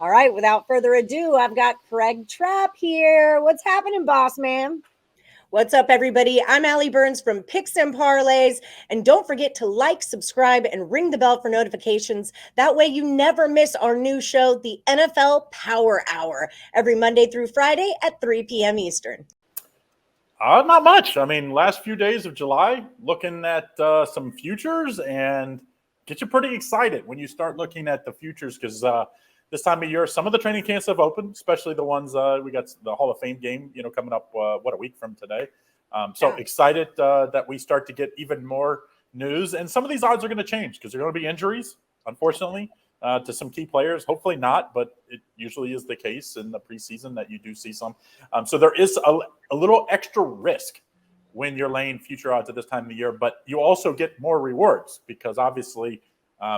All right, without further ado, I've got Craig Trapp here. What's happening, boss man? What's up, everybody? I'm Allie Burns from Picks Parlays. And don't forget to like, subscribe, and ring the bell for notifications. That way you never miss our new show, the NFL Power Hour, every Monday through Friday at 3 p.m. Eastern. Not much. I mean, last few days of July, looking at some futures and get you pretty excited when you start looking at the futures because this time of year, some of the training camps have opened, especially the ones we got the Hall of Fame game, coming up, a week from today. So excited that we start to get even more news. And some of these odds are going to change because there are going to be injuries, unfortunately, to some key players. Hopefully not, but it usually is the case in the preseason that you do see some. So there is a little extra risk when you're laying future odds at this time of the year, but you also get more rewards because obviously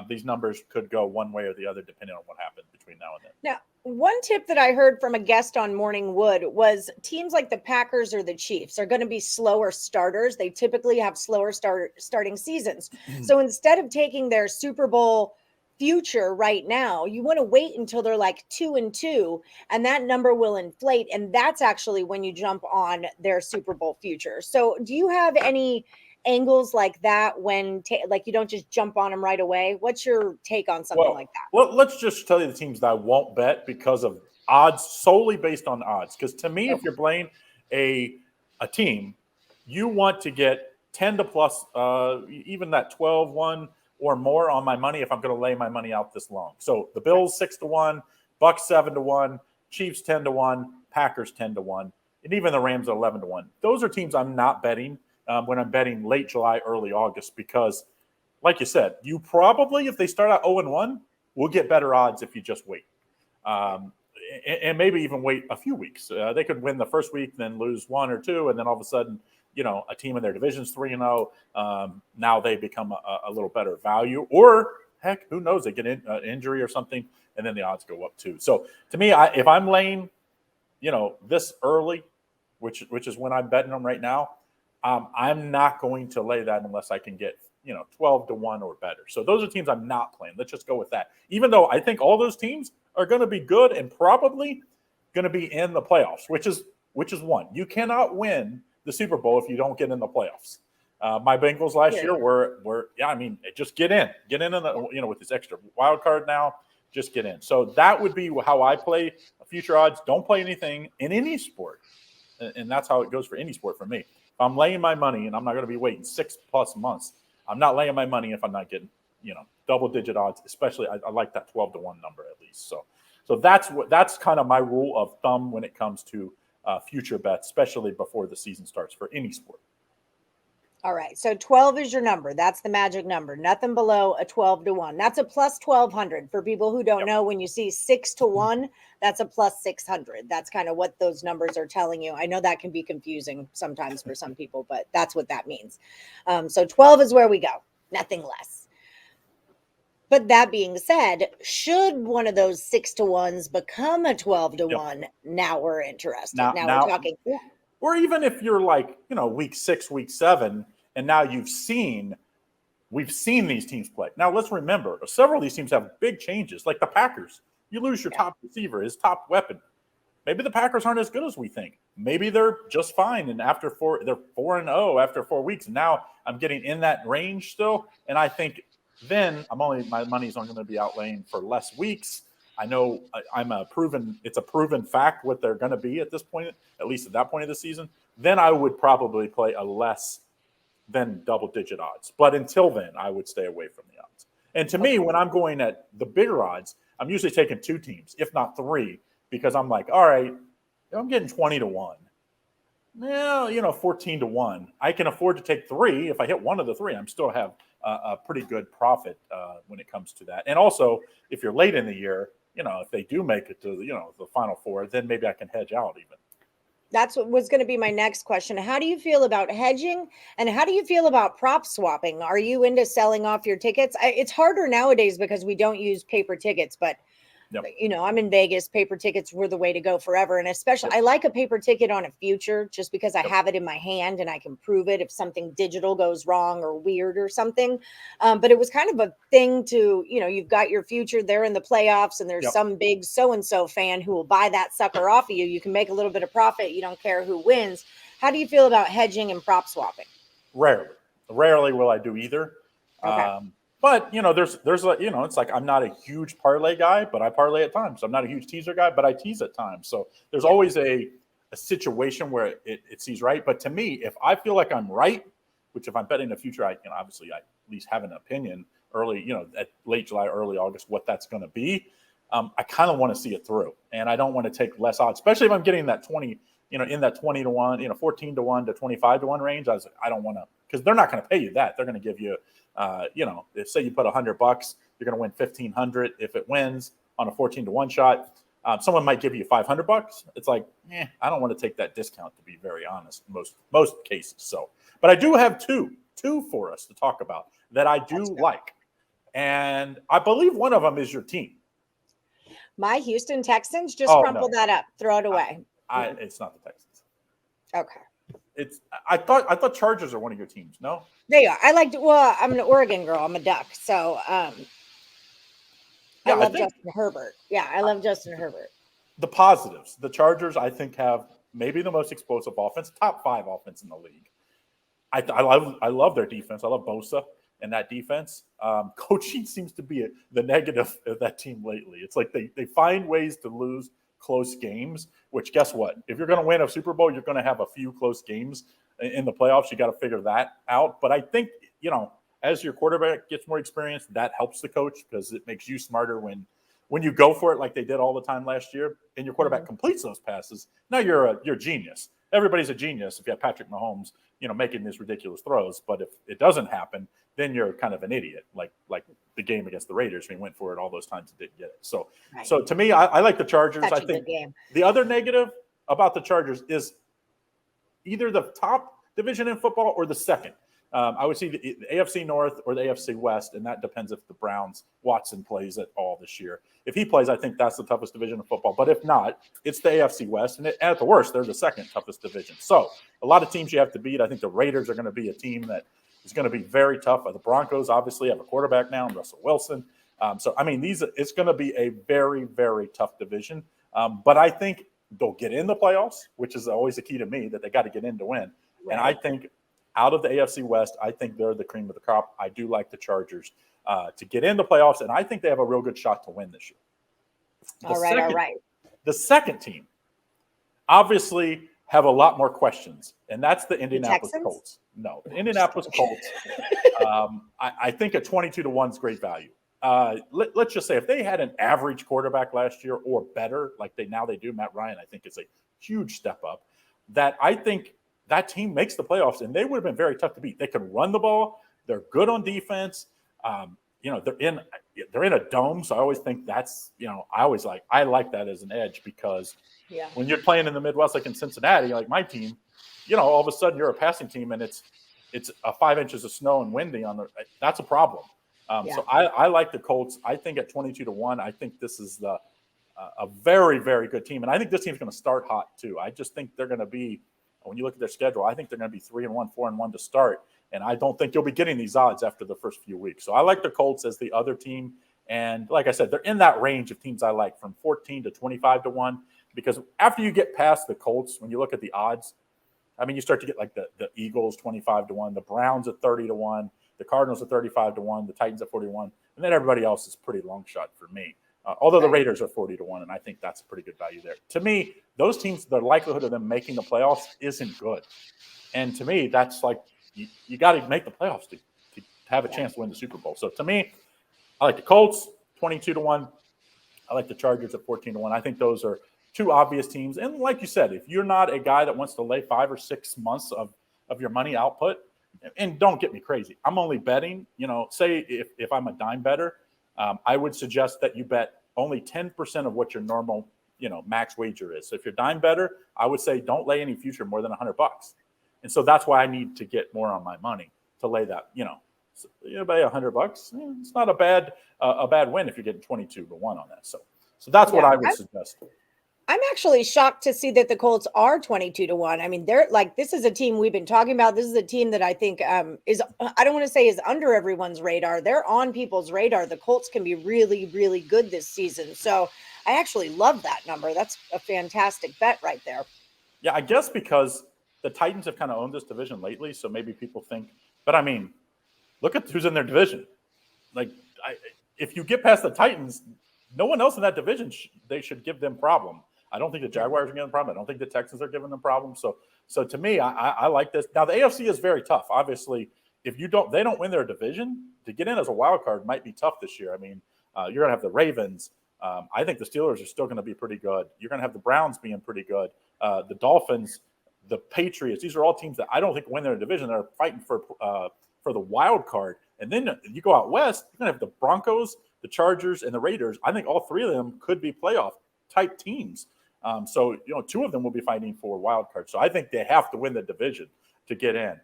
these numbers could go one way or the other depending on what happens between now and then. Now, one tip that I heard from a guest on Morning Wood was teams like the Packers or the Chiefs are going to be slower starters. They typically have slower starting seasons. So instead of taking their Super Bowl future right now, you want to wait until they're like 2-2, and that number will inflate. And that's actually when you jump on their Super Bowl future. So do you have any angles like that when like you don't just jump on them right away? What's your take on something like that? Well, let's just tell you the teams that I won't bet because of odds, solely based on odds. Because to me, if you're playing a team, you want to get 10 to plus, even that 12-1 or more on my money if I'm going to lay my money out this long. So the Bills 6-1, Bucks 7-1, Chiefs 10-1, Packers 10-1, and even the Rams 11-1. Those are teams I'm not betting when I'm betting late July, early August because, like you said, you probably, if they start out 0-1, will get better odds if you just wait. And maybe even wait a few weeks. They could win the first week, then lose one or two, and then all of a sudden, a team in their division's 3-0. Now they become a little better value. Or, heck, who knows? They get an injury or something, and then the odds go up too. So to me, if I'm laying, this early, which is when I'm betting them right now, I'm not going to lay that unless I can get 12-1 or better. So those are teams I'm not playing. Let's just go with that. Even though I think all those teams are going to be good and probably going to be in the playoffs, which is one. You cannot win the Super Bowl if you don't get in the playoffs. My Bengals last year were just get in the, with this extra wild card now, just get in. So that would be how I play future odds. Don't play anything in any sport. And that's how it goes for any sport for me. If I'm laying my money and I'm not going to be waiting 6+ months, I'm not laying my money if I'm not getting, double-digit odds. Especially, I like that 12-1 number at least. So that's kind of my rule of thumb when it comes to future bets, especially before the season starts for any sport. All right. So 12 is your number. That's the magic number. Nothing below a 12-1. That's a plus 1,200 for people who don't know. When you see 6-1, that's a plus 600. That's kind of what those numbers are telling you. I know that can be confusing sometimes for some people, but that's what that means. So 12 is where we go. Nothing less. But that being said, should one of those 6-1s become a 12-1, now we're interested. Now we're talking. Or even if you're like, week 6, week 7, and now we've seen these teams play. Now let's remember, several of these teams have big changes, like the Packers. You lose your top receiver, his top weapon. Maybe the Packers aren't as good as we think. Maybe they're just fine. And they're 4-0 after 4 weeks. And now I'm getting in that range still. And I think then my money's only going to be outlaying for less weeks. I know it's a proven fact what they're going to be at this point, at least at that point of the season. Then I would probably play a less than double-digit odds. But until then, I would stay away from the odds. And to me, when I'm going at the bigger odds, I'm usually taking 2 teams, if not 3, because I'm like, all right, I'm getting 20-1. Well, 14-1. I can afford to take 3. If I hit one of the 3, I'm still have a pretty good profit when it comes to that. And also, if you're late in the year, if they do make it to the Final Four, then maybe I can hedge out even. That's what was going to be my next question. How do you feel about hedging, and how do you feel about prop swapping? Are you into selling off your tickets? It's harder nowadays because we don't use paper tickets, but Yep. I'm in Vegas. Paper tickets were the way to go forever. And especially, I like a paper ticket on a future just because I have it in my hand and I can prove it if something digital goes wrong or weird or something. But it was kind of a thing to, you've got your future there in the playoffs and there's some big so-and-so fan who will buy that sucker off of you. You can make a little bit of profit. You don't care who wins. How do you feel about hedging and prop swapping? Rarely will I do either. Okay. But there's it's like I'm not a huge parlay guy, but I parlay at times. I'm not a huge teaser guy, but I tease at times. So there's always a situation where it sees right. But to me, if I feel like I'm right, which if I'm betting the future, obviously I at least have an opinion early, at late July, early August, what that's going to be. I kind of want to see it through, and I don't want to take less odds, especially if I'm getting that 20, in that 20 to 1, 14 to 1 to 25 to 1 range. I was like, I don't want to, because they're not going to pay you that. They're going to give you, if say you put $100, you're going to win 1,500 if it wins on a 14 to 1 shot. Someone might give you $500. It's like, I don't want to take that discount, to be very honest, most cases. So, but I do have two for us to talk about that I do like, and I believe one of them is your team. My Houston Texans, just crumple that up, throw it away. It's not the Texans. Okay. I thought Chargers are one of your teams. No, they are. I'm an Oregon girl. I'm a Duck, so I love Justin Herbert. Yeah, I love Justin Herbert. The positives, the Chargers, I think, have maybe the most explosive offense, top 5 offense in the league. I love their defense. I love Bosa and that defense. Coaching seems to be the negative of that team lately. It's like they find ways to lose close games, which guess what? If you're going to win a Super Bowl, you're going to have a few close games in the playoffs. You got to figure that out. But I think, as your quarterback gets more experience, that helps the coach because it makes you smarter when you go for it like they did all the time last year and your quarterback completes those passes. Now you're a genius. Everybody's a genius if you have Patrick Mahomes, making these ridiculous throws. But if it doesn't happen, then you're kind of an idiot, like the game against the Raiders. We went for it all those times and didn't get it. So to me, I like the Chargers. I think the other negative about the Chargers is either the top division in football or the second. I would see the AFC North or the AFC West, and that depends if the Browns, Watson plays at all this year. If he plays, I think that's the toughest division of football. But if not, it's the AFC West, and at the worst, they're the second toughest division. So a lot of teams you have to beat. I think the Raiders are going to be a team that is going to be very tough. The Broncos obviously have a quarterback now, Russell Wilson. It's going to be a very, very tough division. But I think they'll get in the playoffs, which is always the key to me, that they got to get in to win. Right. And I think out of the AFC West, I think they're the cream of the crop. I do like the Chargers to get in the playoffs, and I think they have a real good shot to win this year. All right. The second team obviously have a lot more questions, and that's the Indianapolis Colts. No, the Indianapolis Colts. I think at 22 to 1 is great value. Let's just say if they had an average quarterback last year or better, like they do, Matt Ryan, I think is a huge step up. That I think that team makes the playoffs, and they would have been very tough to beat. They could run the ball. They're good on defense. They're in a dome, so I always think that's I like that as an edge because when you're playing in the Midwest, like in Cincinnati, like my team, all of a sudden you're a passing team and it's 5 inches of snow and windy that's a problem. So I like the Colts. I think at 22 to 1, I think this is a very, very good team, and I think this team's going to start hot too. I just think they're going to be. When you look at their schedule, I think they're going to be 3-1, 4-1 to start. And I don't think you'll be getting these odds after the first few weeks. So I like the Colts as the other team. And like I said, they're in that range of teams I like from 14 to 25 to 1. Because after you get past the Colts, when you look at the odds, you start to get like the Eagles 25 to 1, the Browns at 30 to 1, the Cardinals at 35 to 1, the Titans at 41. And then everybody else is pretty long shot for me. Although the Raiders are 40 to 1, and I think that's a pretty good value there. To me, those teams, the likelihood of them making the playoffs isn't good. And to me, that's like you got to make the playoffs to have a chance to win the Super Bowl. So to me, I like the Colts 22 to 1. I like the Chargers at 14 to 1. I think those are two obvious teams. And like you said, if you're not a guy that wants to lay 5 or 6 months of your money output, and don't get me crazy, I'm only betting, say if I'm a dime better, I would suggest that you bet only 10% of what your normal, max wager is. So if you're dime better, I would say don't lay any future more than $100. And so that's why I need to get more on my money to lay that, so, lay $100. It's not a bad win if you're getting 22 to 1 on that. So that's what I would suggest. I'm actually shocked to see that the Colts are 22-1. I mean, they're like, this is a team we've been talking about. This is a team that I think is, I don't want to say is under everyone's radar. They're on people's radar. The Colts can be really, really good this season. So I actually love that number. That's a fantastic bet right there. Yeah, I guess because the Titans have kind of owned this division lately. So maybe people think, but I mean, look at who's in their division. Like, if you get past the Titans, no one else in that division, they should give them problem. I don't think the Jaguars are giving them problem. I don't think the Texans are giving them problems. So to me, I like this. Now the AFC is very tough. Obviously, if they don't win their division, to get in as a wild card might be tough this year. I mean, you're gonna have the Ravens. I think the Steelers are still going to be pretty good. You're going to have the Browns being pretty good. The Dolphins, the Patriots. These are all teams that I don't think win their division. They're fighting for the wild card. And then you go out west, you're going to have the Broncos, the Chargers, and the Raiders. I think all three of them could be playoff type teams. So, two of them will be fighting for wild cards. So I think they have to win the division to get in.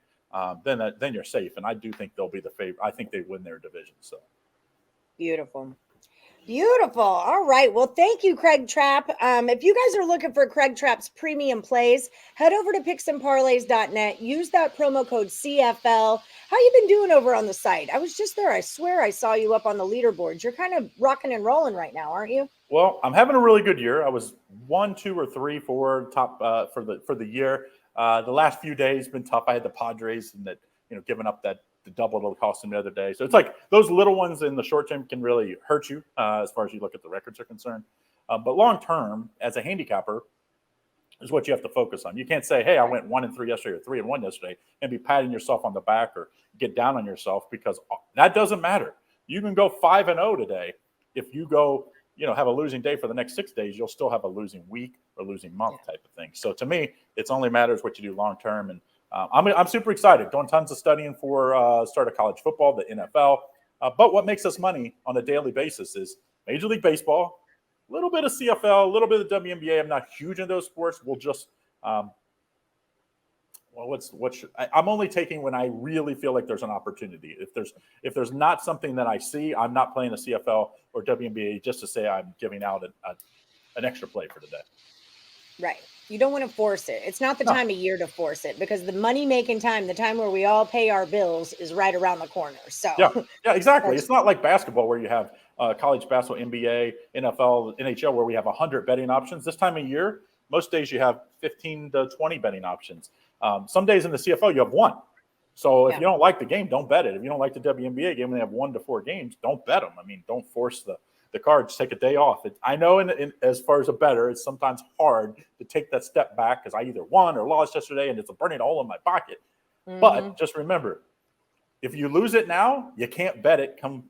Then you're safe. And I do think they'll be the favorite. I think they win their division. So beautiful. Beautiful. All right. Well, thank you, Craig Trapp. If you guys are looking for Craig Trapp's premium plays, head over to picksandparlays.net. Use that promo code CFL. How you been doing over on the site? I was just there. I swear I saw you up on the leaderboards. You're kind of rocking and rolling right now, aren't you? Well, I'm having a really good year. I was 1, 2, or 3, 4 top for the year. The last few days been tough. I had the Padres and that giving up the double to cost them the other day. So it's like those little ones in the short term can really hurt you as far as you look at the records are concerned. But long term, as a handicapper, is what you have to focus on. You can't say, hey, I went 1-3 yesterday or 3-1 yesterday and be patting yourself on the back or get down on yourself, because that doesn't matter. You can go 5-0 today. If you go, have a losing day for the next 6 days, you'll still have a losing week or losing month type of thing. So to me, it's only matters what you do long term. And I'm super excited. Doing tons of studying for start of college football, the NFL. But what makes us money on a daily basis is Major League Baseball, a little bit of CFL, a little bit of WNBA. I'm not huge in those sports. We'll just I'm only taking when I really feel like there's an opportunity. If there's not something that I see, I'm not playing a CFL or WNBA just to say I'm giving out an extra play for today. Right. You don't want to force it. It's not the time of year to force it, because the money-making time, the time where we all pay our bills, is right around the corner. So yeah, exactly. It's not like basketball where you have college basketball, NBA, NFL, NHL, where we have 100 betting options. This time of year, most days you have 15 to 20 betting options. Some days in the CFL, you have one. So if you don't like the game, don't bet it. If you don't like the WNBA game and they have 1 to 4 games, don't bet them. I mean, don't force the cards. Take a day off. I know in as far as a bettor, it's sometimes hard to take that step back because I either won or lost yesterday and it's a burning hole in my pocket. Mm-hmm. But just remember, if you lose it now, you can't bet it come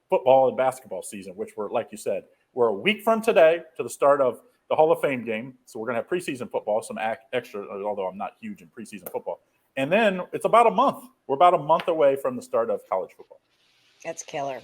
football and basketball season, which like you said, we're a week from today to the start of the Hall of Fame game. So we're going to have preseason football, some extra, although I'm not huge in preseason football. And then it's about a month. We're about a month away from the start of college football. That's killer.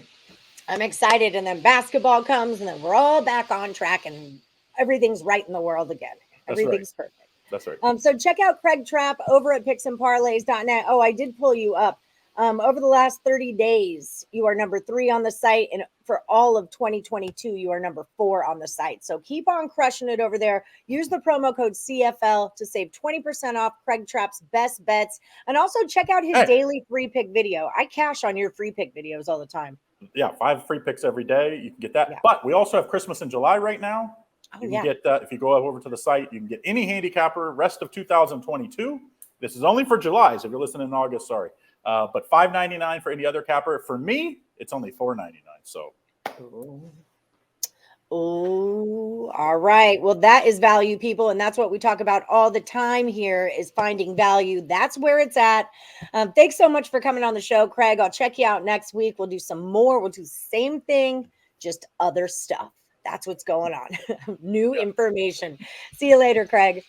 I'm excited. And then basketball comes and then we're all back on track and everything's right in the world again. Everything's perfect. That's right. So check out Craig Trapp over at picksandparlays.net. Oh, I did pull you up. Over the last 30 days, you are number 3 on the site. And for all of 2022, you are number 4 on the site. So keep on crushing it over there. Use the promo code CFL to save 20% off Craig Trapp's best bets. And also check out his daily free pick video. I cash on your free pick videos all the time. Yeah, 5 free picks every day. You can get that. Yeah. But we also have Christmas in July right now. You can get if you go over to the site, you can get any handicapper rest of 2022. This is only for July. So if you're listening in August, sorry. But $5.99 for any other capper. For me, it's only $4.99. So. Oh, all right. Well, that is value, people. And that's what we talk about all the time here is finding value. That's where it's at. Thanks so much for coming on the show, Craig. I'll check you out next week. We'll do some more. We'll do the same thing, just other stuff. That's what's going on. New information. See you later, Craig.